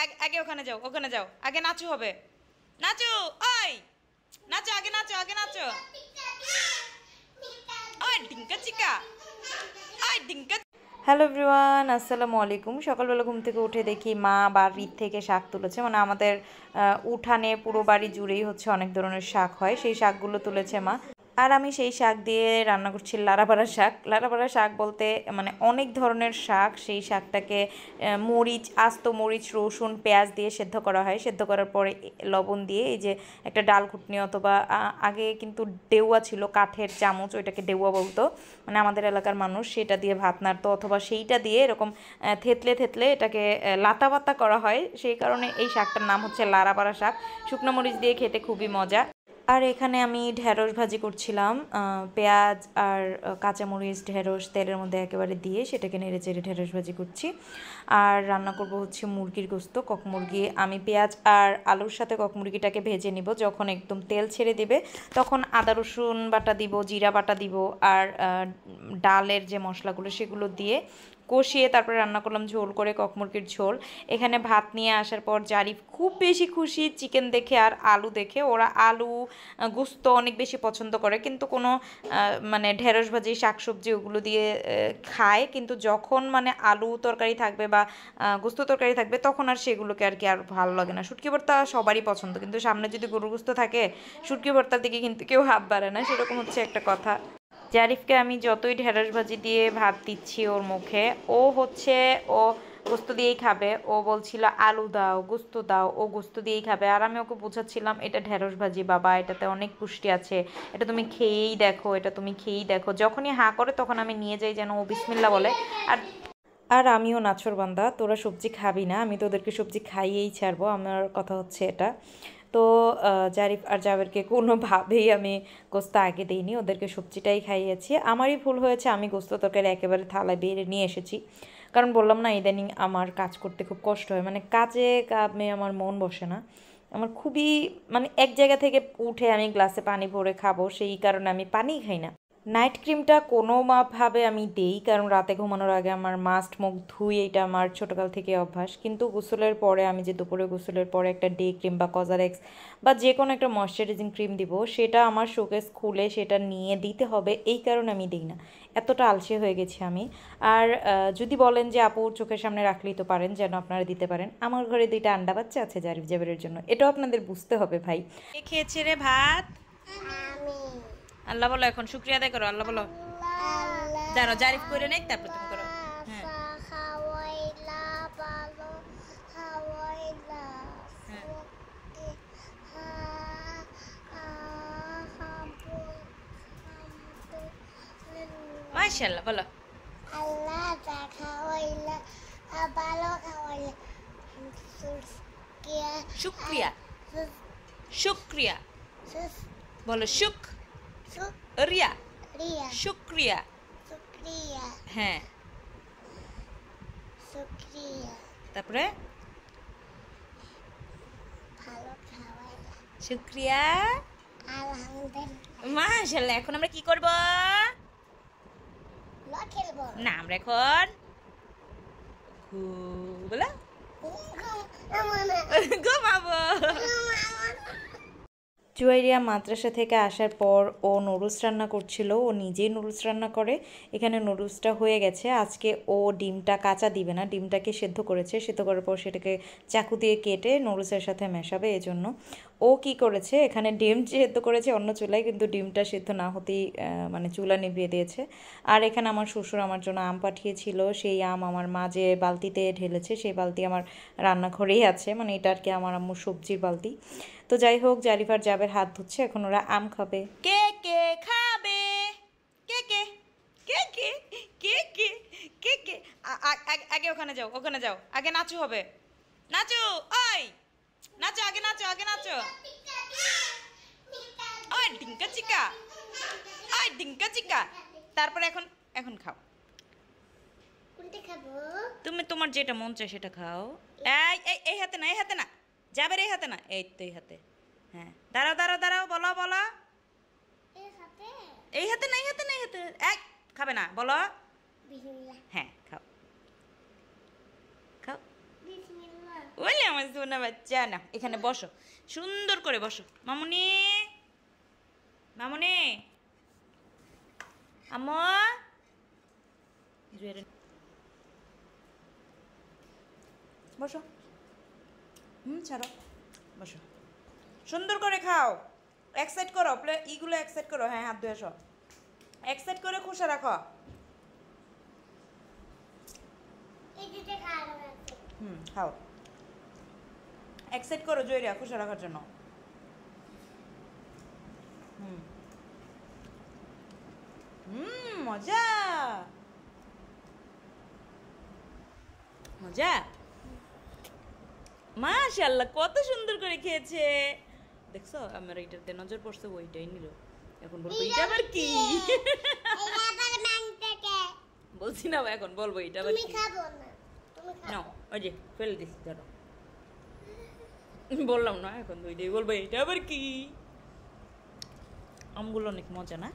আগে ওখানে যাও, ওখানে যাও, আগে নাচো হবে, নাচো, ওই নাচো, আগে নাচো, আগে নাচো, ওই ডিঙ্কা চিকা, ওই ডিঙ্কা। হ্যালো এভরিওয়ান, আসসালামু আলাইকুম। সকালবেলা ঘুম থেকে উঠে দেখি মা বাড়ির থেকে শাক তুলেছে, মানে আমাদের উঠানে পুরো বাড়ি জুড়েই হচ্ছে অনেক ধরনের শাক হয়, সেই শাকগুলো তুলেছে মা। আর আমি সেই শাক দিয়ে রান্না করছি লাড়াপাড়া শাক। লাড়াপাড়া শাক বলতে মানে অনেক ধরনের শাক, সেই শাকটাকে মরিচ, আস্ত মরিচ, রসুন, পেঁয়াজ দিয়ে সেদ্ধ করা হয়। সেদ্ধ করার পরে লবণ দিয়ে এই যে একটা ডাল ঘুটনি অথবা আগে কিন্তু ডেউয়া ছিল, কাঠের চামচ, ওইটাকে ডেউয়া বলতো মানে আমাদের এলাকার মানুষ, সেটা দিয়ে ভাত নাড়তো অথবা সেইটা দিয়ে এরকম থেতলে থেতলে এটাকে লাতা পাতা করা হয়, সেই কারণে এই শাকটার নাম হচ্ছে লাড়াপাড়া শাক। শুকনো মরিচ দিয়ে খেতে খুবই মজা। আর এখানে আমি ঢেঁড়স ভাজি করছিলাম, পেঁয়াজ আর কাঁচামরিচ ঢেঁড়স তেলের মধ্যে একেবারে দিয়ে সেটাকে নেড়ে চেড়ে ঢেঁড়স ভাজি করছি। আর রান্না করব হচ্ছে মুরগির গোস্ত, কক মুরগি। আমি পেঁয়াজ আর আলুর সাথে কক মুরগিটাকে ভেজে নিব, যখন একদম তেল ছেড়ে দিবে তখন আদা রসুন বাটা দিব, জিরা বাটা দিব, আর ডালের যে মশলাগুলো সেগুলো দিয়ে কষিয়ে তারপরে রান্না করলাম ঝোল করে, কক মুরগির ঝোল। এখানে ভাত নিয়ে আসার পর জারিফ খুব বেশি খুশি চিকেন দেখে আর আলু দেখে। ওরা আলু গোস্ত অনেক বেশি পছন্দ করে, কিন্তু কোনো মানে ঢেঁড়স ভাজি শাকসবজি ওগুলো দিয়ে খায়, কিন্তু যখন মানে আলু তরকারি থাকবে বা গোস্ত তরকারি থাকবে তখন আর সেগুলোকে আর কি আর ভালো লাগে না। শুটকি ভর্তা সবারই পছন্দ, কিন্তু সামনে যদি গরুর গোস্ত থাকে শুটকি ভর্তার দিকে কিন্তু কেউ হাত বাড়ে না, সেরকম হচ্ছে একটা কথা। জারিফকে আমি যতই ঢেঁড়স ভাজি দিয়ে ভাত দিচ্ছি ওর মুখে, ও হচ্ছে ও গোস্ত দিয়েই খাবে। ও বলছিল আলু দাও, গোস্ত দাও, ও গোস্ত দিয়েই খাবে। আর আমি ওকে বোঝাচ্ছিলাম এটা ঢেঁড়স ভাজি বাবা, এটাতে অনেক পুষ্টি আছে, এটা তুমি খেয়েই দেখো, এটা তুমি খেয়েই দেখো। যখনই হাঁ করে তখন আমি নিয়ে যাই যেন ও বিসমিল্লা বলে। আর আর আমিও নাছোড়বান্দা, তোরা সবজি খাবি না, আমি তোদেরকে সবজি খাইয়েই ছাড়বো, আমার কথা হচ্ছে এটা। তো জারিফ আর জাবেরকে কোনোভাবেই আমি গোস্ত আগে দিইনি, ওদেরকে সবজিটাই খাইয়েছি। আমারই ভুল হয়েছে, আমি গোস্ত তরকারি একেবারে থালায় বেড়ে নিয়ে এসেছি, কারণ বললাম না ইদানিং আমার কাজ করতে খুব কষ্ট হয়, মানে কাজে কামে আমার মন বসে না। আমার খুবই মানে এক জায়গা থেকে উঠে আমি গ্লাসে পানি ভরে খাবো, সেই কারণে আমি পানিই খাই না। নাইট ক্রিমটা কোনোভাবে আমি দেই, কারণ রাতে ঘুমানোর আগে আমার মাস্ট মুখ ধুই, এটা আমার ছোটোকাল থেকে অভ্যাস। কিন্তু গোসলের পরে আমি যে দুপুরে গোসলের পরে একটা ডে ক্রিম বা কজারেক্স বা যে কোনো একটা ময়শ্চারাইজিং ক্রিম দিব, সেটা আমার শোকেস খুলে সেটা নিয়ে দিতে হবে, এই কারণে আমি দিই না। এতটা আলসে হয়ে গেছি আমি। আর যদি বলেন যে আপু চোখের সামনে রাখলেই তো পারেন, যেন আপনারা দিতে পারেন, আমার ঘরে 2টা আন্ডা বাচ্চা আছে জারিফ জাবেরের জন্য, এটাও আপনাদের বুঝতে হবে ভাই। কে খেয়েছে রে ভাত? আল্লাহ বলো, এখন শুক্রিয়া আদায় করো, আল্লাহ বলো। জানো জারিফ করে নেই, তারপর তুমি করো। হ্যাঁ মাশাআল্লাহ বলো। আল্লাহ খাওয়াইলা, ভালো খাওয়াইলা, শুক্রিয়া, শুক্রিয়া বলো, রিয়া, শুক্রিয়া, হ্যাঁ তারপরে শুক্রিয়া, মাশাআল্লাহ। এখন আমরা কি করব? না, আমরা এখন বলো ঘুমাবো। জুয়াইরিয়া মাদ্রাসা থেকে আসার পর ও নুডলস রান্না করছিল, ও নিজেই নুডলস রান্না করে। এখানে নুডলসটা হয়ে গেছে। আজকে ও ডিমটা কাঁচা দিবে না, ডিমটাকে সেদ্ধ করেছে, সেদ্ধ করার পর সেটাকে চাকু দিয়ে কেটে নুডলসের সাথে মেশাবে, এজন্য ও কি করেছে, এখানে ডিম সেদ্ধ করেছে অন্য চুলায়, কিন্তু ডিমটা সেদ্ধ না হতেই মানে চুলা নিভিয়ে দিয়েছে। আর এখানে আমার শ্বশুর আমার জন্য আম পাঠিয়েছিল, সেই আম আমার মা যে বালতিতে ঢেলেছে সেই বালতি আমার রান্নাঘরেই আছে, মানে এটা আর কি আমার আম্মুর সবজির বালতি। তো যাই হোক, জারিফার জাবের হাত ধুচ্ছে, এখন ওরা আম খাবে। কে কে খাবে? কে কে কে কে কে কে কে কে? আগে ওখানে যাও, ওখানে যাও, আগে নাচো হবে, নাচো, ওই নাচো, আগে নাচো, আগে নাচো, ওই ডিঙ্কা চিকা, ওই ডিঙ্কা চিকা। তারপরে এখন এখন খাও, তুমি তোমার যেটা মন চায় সেটা খাও। এই এই হাতে না, এই হাতে না, যাবে এই হাতে না, এই তো এই হাতে। হ্যাঁ দাঁড়াও দাঁড়াও দাঁড়াও, বলো বলো। এই হাতে না, এই হাতে না, এই হাতে। এক খাবে না বলো। হ্যাঁ খাও খাও। বলে আমার সোনা বাচ্চা না এখানে বসো সুন্দর করে বসো মামুনি মামুনি আম্মা বসো ছাড়ো বসো সুন্দর করে খাও এক সাইড করো ইগুলো এক সাইড করো হ্যাঁ হাত ধুয়ে আসো এক সাইড করে খোসা রাখো খাও এক সাইড করো জয়রিয়া খোসা রাখার জন্য মজা মজা মাশাআল্লাহ কত সুন্দর করে খেয়েছে দেখছো আমার এইটাতে নজর পড়ছে ওইটাই নিল এখন বলবো এটা আবার কি বলছি না এখন বলবো এটা আবার কি নাও ওই যে ফেলে দিস ধরো বললাম না এখন দুইটাই বলবো এটা আবার কি আমগুলো অনেক মজা না